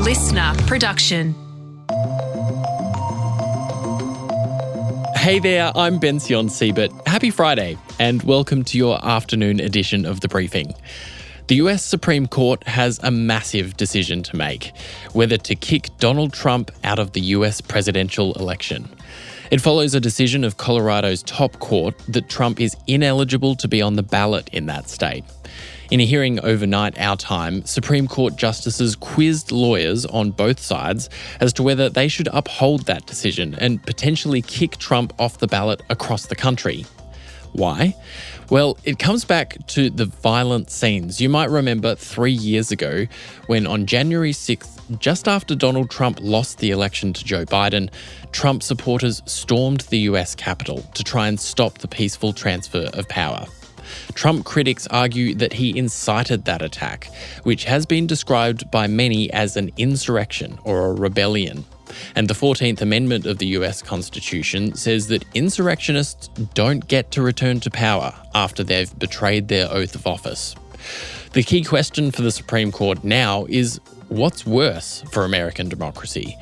listener production. Hey there, I'm Bension Siebert. Happy Friday, and welcome to your afternoon edition of The Briefing. The US Supreme Court has a massive decision to make, whether to kick Donald Trump out of the US presidential election. It follows a decision of Colorado's top court that Trump is ineligible to be on the ballot in that state. In a hearing overnight our time, Supreme Court justices quizzed lawyers on both sides as to whether they should uphold that decision and potentially kick Trump off the ballot across the country. Why? Well, it comes back to the violent scenes. You might remember 3 years ago when on January 6th, just after Donald Trump lost the election to Joe Biden, Trump supporters stormed the US Capitol to try and stop the peaceful transfer of power. Trump critics argue that he incited that attack, which has been described by many as an insurrection or a rebellion. And the 14th Amendment of the US Constitution says that insurrectionists don't get to return to power after they've betrayed their oath of office. The key question for the Supreme Court now is, what's worse for American democracy?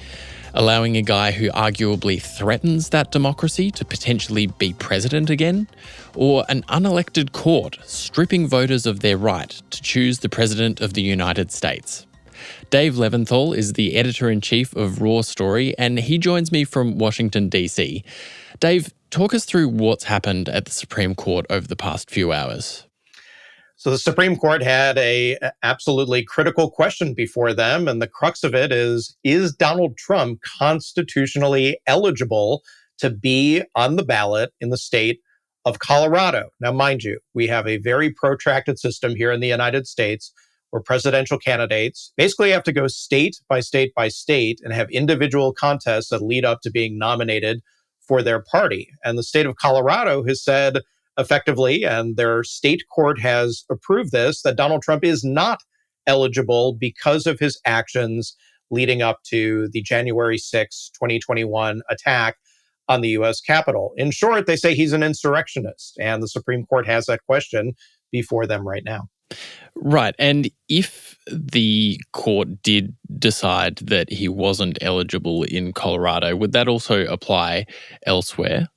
Allowing a guy who arguably threatens that democracy to potentially be president again? Or an unelected court stripping voters of their right to choose the President of the United States? Dave Levinthal is the editor-in-chief of Raw Story, and he joins me from Washington, D.C. Dave, talk us through what's happened at the Supreme Court over the past few hours. So the Supreme Court had a absolutely critical question before them, and the crux of it is Donald Trump constitutionally eligible to be on the ballot in the state of Colorado? Now, mind you, we have a very protracted system here in the United States where presidential candidates basically have to go state by state by state and have individual contests that lead up to being nominated for their party. And the state of Colorado has said effectively, and their state court has approved this, that Donald Trump is not eligible because of his actions leading up to the January 6, 2021 attack on the U.S. Capitol. In short, they say he's an insurrectionist, and the Supreme Court has that question before them right now. Right. And if the court did decide that he wasn't eligible in Colorado, would that also apply elsewhere?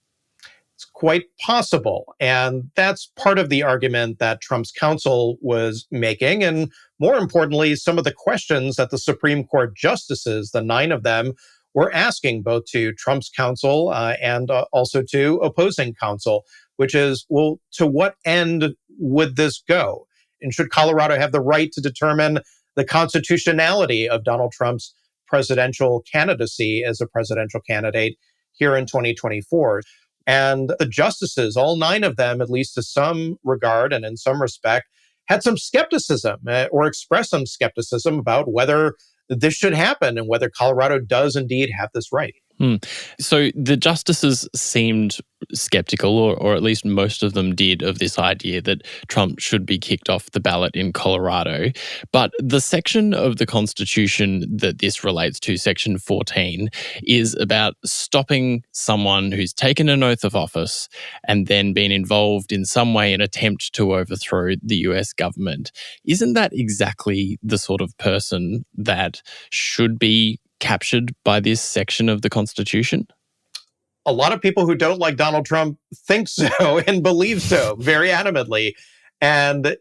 It's quite possible. And that's part of the argument that Trump's counsel was making. And more importantly, some of the questions that the Supreme Court justices, the 9 of them, were asking both to Trump's counsel and also to opposing counsel, which is, well, to what end would this go? And should Colorado have the right to determine the constitutionality of Donald Trump's presidential candidacy as a presidential candidate here in 2024? And the justices, all 9 of them, at least to some regard and in some respect, had some skepticism or expressed some skepticism about whether this should happen and whether Colorado does indeed have this right. So the justices seemed skeptical, or at least most of them did, of this idea that Trump should be kicked off the ballot in Colorado. But the section of the Constitution that this relates to, Section 14, is about stopping someone who's taken an oath of office and then been involved in some way in an attempt to overthrow the US government. Isn't that exactly the sort of person that should be captured by this section of the Constitution? A lot of people who don't like Donald Trump think so and believe so very adamantly. And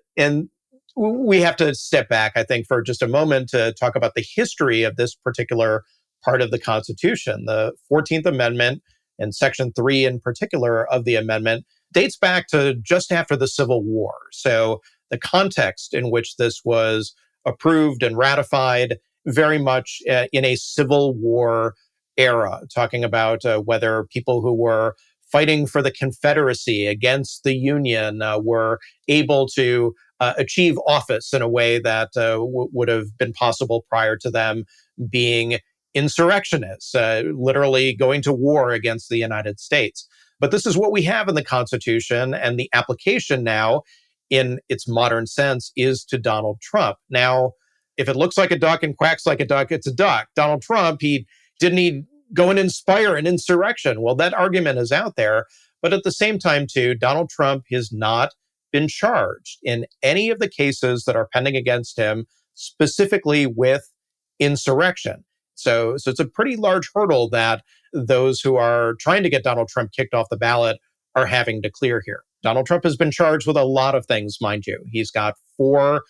we have to step back, I think, for just a moment to talk about the history of this particular part of the Constitution. The 14th Amendment and Section 3 in particular of the amendment dates back to just after the Civil War. So the context in which this was approved and ratified very much in a Civil War era, talking about whether people who were fighting for the Confederacy against the Union were able to achieve office in a way that would have been possible prior to them being insurrectionists, literally going to war against the United States. But this is what we have in the Constitution, and the application now, in its modern sense, is to Donald Trump. Now, if it looks like a duck and quacks like a duck, it's a duck. Donald Trump, didn't he go and inspire an insurrection? Well, that argument is out there. But at the same time, too, Donald Trump has not been charged in any of the cases that are pending against him, specifically with insurrection. So it's a pretty large hurdle that those who are trying to get Donald Trump kicked off the ballot are having to clear here. Donald Trump has been charged with a lot of things, mind you. He's got 4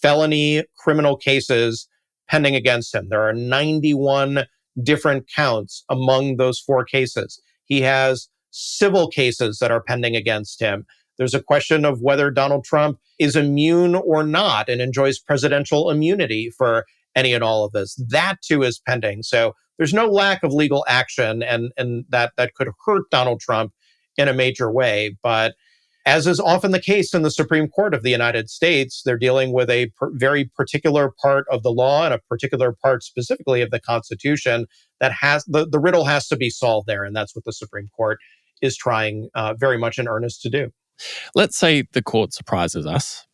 felony criminal cases pending against him. There are 91 different counts among those 4 cases. He has civil cases that are pending against him. There's a question of whether Donald Trump is immune or not and enjoys presidential immunity for any and all of this. That too is pending. So there's no lack of legal action, and that could hurt Donald Trump in a major way. But as is often the case in the Supreme Court of the United States, they're dealing with a very particular part of the law and a particular part specifically of the Constitution that has the riddle has to be solved there. And that's what the Supreme Court is trying very much in earnest to do. Let's say the court surprises us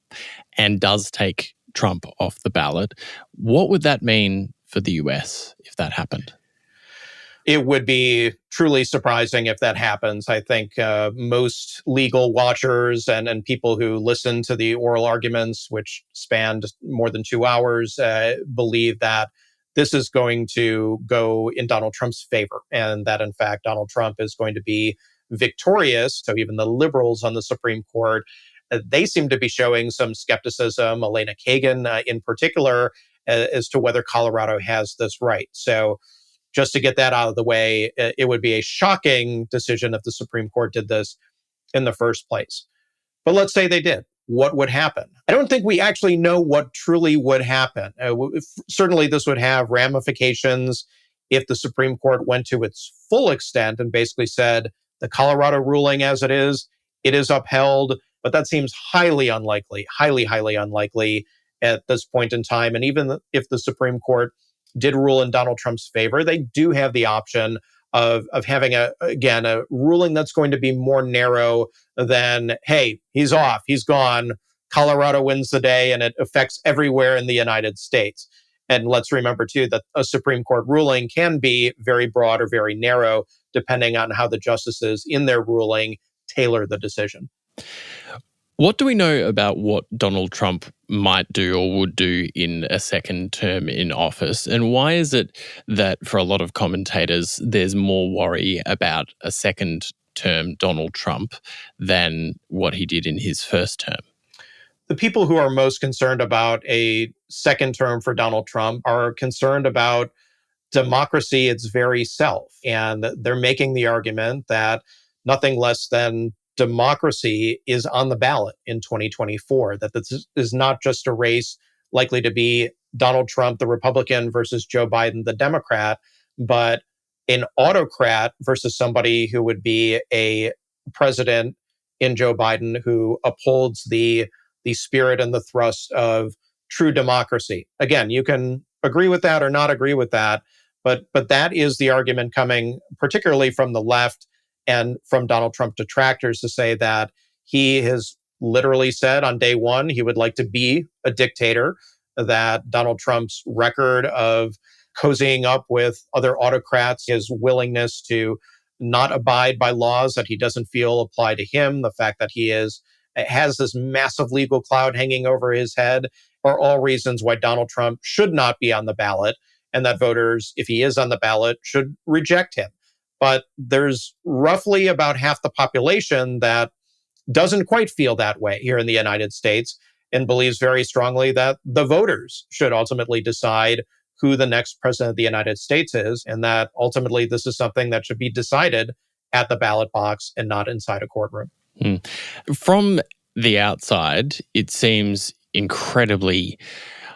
and does take Trump off the ballot. What would that mean for the US if that happened? It would be truly surprising if that happens. I think most legal watchers and people who listen to the oral arguments, which spanned more than 2 hours, believe that this is going to go in Donald Trump's favor, and that, in fact, Donald Trump is going to be victorious. So even the liberals on the Supreme Court, they seem to be showing some skepticism, Elena Kagan in particular, as to whether Colorado has this right. So just to get that out of the way, it would be a shocking decision if the Supreme Court did this in the first place. But let's say they did. What would happen? I don't think we actually know what truly would happen. Certainly, this would have ramifications if the Supreme Court went to its full extent and basically said the Colorado ruling as it is upheld. But that seems highly unlikely, highly unlikely at this point in time. And even if the Supreme Court did rule in Donald Trump's favor, they do have the option of having a ruling that's going to be more narrow than, hey, he's off, he's gone, Colorado wins the day, and it affects everywhere in the United States. And let's remember, too, that a Supreme Court ruling can be very broad or very narrow, depending on how the justices in their ruling tailor the decision. What do we know about what Donald Trump might do or would do in a second term in office? And why is it that for a lot of commentators, there's more worry about a second term Donald Trump than what he did in his first term? The people who are most concerned about a second term for Donald Trump are concerned about democracy its very self. And they're making the argument that nothing less than democracy is on the ballot in 2024, that this is not just a race likely to be Donald Trump, the Republican, versus Joe Biden, the Democrat, but an autocrat versus somebody who would be a president in Joe Biden who upholds the spirit and the thrust of true democracy. Again, you can agree with that or not agree with that, but that is the argument coming particularly from the left and from Donald Trump detractors to say that he has literally said on day one he would like to be a dictator, that Donald Trump's record of cozying up with other autocrats, his willingness to not abide by laws that he doesn't feel apply to him, the fact that he has this massive legal cloud hanging over his head, are all reasons why Donald Trump should not be on the ballot, and that voters, if he is on the ballot, should reject him. But there's roughly about half the population that doesn't quite feel that way here in the United States and believes very strongly that the voters should ultimately decide who the next president of the United States is, and that ultimately this is something that should be decided at the ballot box and not inside a courtroom. From the outside, it seems incredibly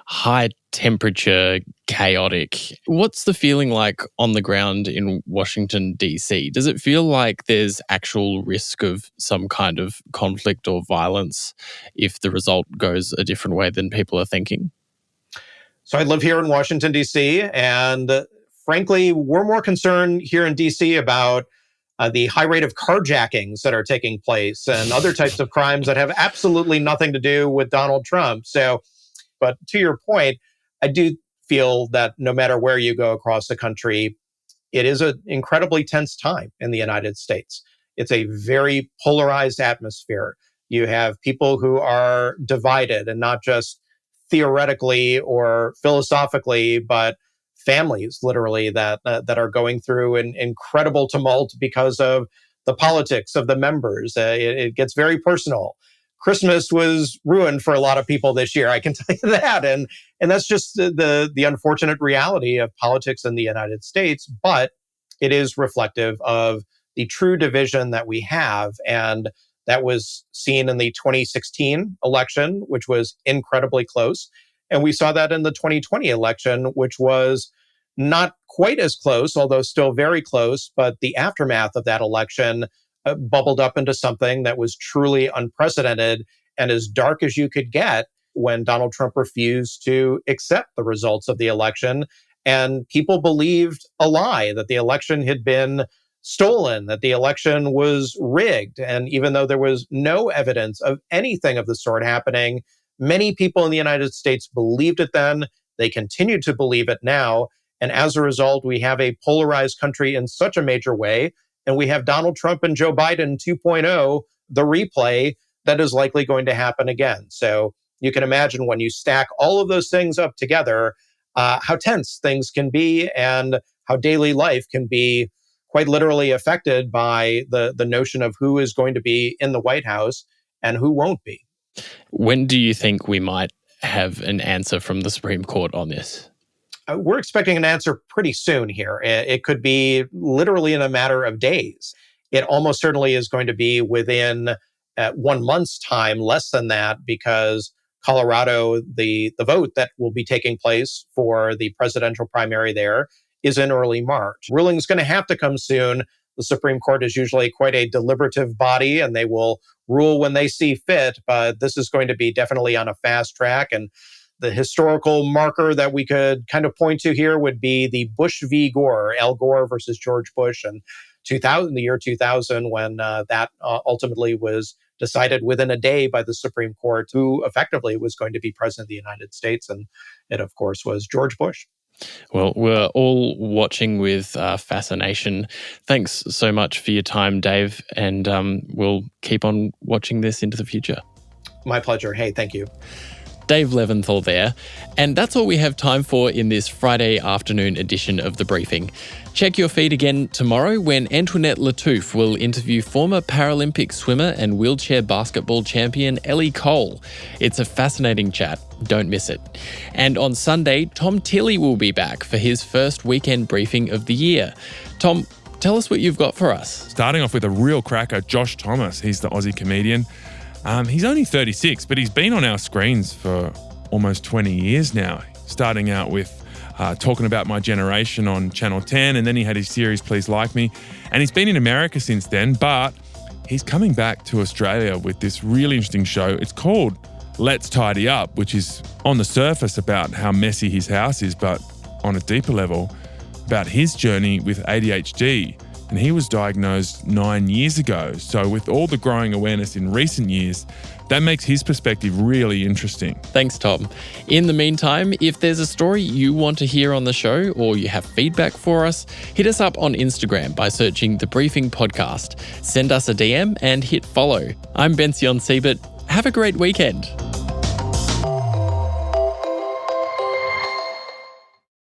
high temperature, chaotic. What's the feeling like on the ground in Washington, D.C? Does it feel like there's actual risk of some kind of conflict or violence if the result goes a different way than people are thinking? So I live here in Washington, D.C., and frankly, we're more concerned here in D.C. about the high rate of carjackings that are taking place and other types of crimes that have absolutely nothing to do with Donald Trump. But to your point, I do feel that no matter where you go across the country, it is an incredibly tense time in the United States. It's a very polarized atmosphere. You have people who are divided, and not just theoretically or philosophically, but families literally that are going through an incredible tumult because of the politics of the members. It gets very personal. Christmas was ruined for a lot of people this year, I can tell you that. And that's just the unfortunate reality of politics in the United States. But it is reflective of the true division that we have. And that was seen in the 2016 election, which was incredibly close. And we saw that in the 2020 election, which was not quite as close, although still very close. But the aftermath of that election bubbled up into something that was truly unprecedented and as dark as you could get when Donald Trump refused to accept the results of the election. And people believed a lie, that the election had been stolen, that the election was rigged. And even though there was no evidence of anything of the sort happening, many people in the United States believed it then. They continue to believe it now. And as a result, we have a polarized country in such a major way. And we have Donald Trump and Joe Biden 2.0, the replay that is likely going to happen again. So you can imagine when you stack all of those things up together, how tense things can be and how daily life can be quite literally affected by the notion of who is going to be in the White House and who won't be. When do you think we might have an answer from the Supreme Court on this? We're expecting an answer pretty soon here. It could be literally in a matter of days. It almost certainly is going to be within 1 month's time, less than that, because Colorado, the vote that will be taking place for the presidential primary there is in early March. Ruling is going to have to come soon. The Supreme Court is usually quite a deliberative body, and they will rule when they see fit, but this is going to be definitely on a fast track. And the historical marker that we could kind of point to here would be the Bush v. Gore, Al Gore versus George Bush in the year 2000, when that ultimately was decided within a day by the Supreme Court, who effectively was going to be president of the United States. And it, of course, was George Bush. Well, we're all watching with fascination. Thanks so much for your time, Dave, and we'll keep on watching this into the future. My pleasure. Hey, thank you. Dave Levinthal there. And that's all we have time for in this Friday afternoon edition of The Briefing. Check your feed again tomorrow when Antoinette Lattouf will interview former Paralympic swimmer and wheelchair basketball champion Ellie Cole. It's a fascinating chat. Don't miss it. And on Sunday, Tom Tilley will be back for his first weekend briefing of the year. Tom, tell us what you've got for us. Starting off with a real cracker, Josh Thomas. He's the Aussie comedian. He's only 36, but he's been on our screens for almost 20 years now, starting out with talking about my generation on Channel 10, and then he had his series Please Like Me, and he's been in America since then, but he's coming back to Australia with this really interesting show. It's called Let's Tidy Up, which is on the surface about how messy his house is, but on a deeper level, about his journey with ADHD. And he was diagnosed 9 years ago. So with all the growing awareness in recent years, that makes his perspective really interesting. Thanks, Tom. In the meantime, if there's a story you want to hear on the show or you have feedback for us, hit us up on Instagram by searching The Briefing Podcast. Send us a DM and hit follow. I'm Bension Siebert. Have a great weekend.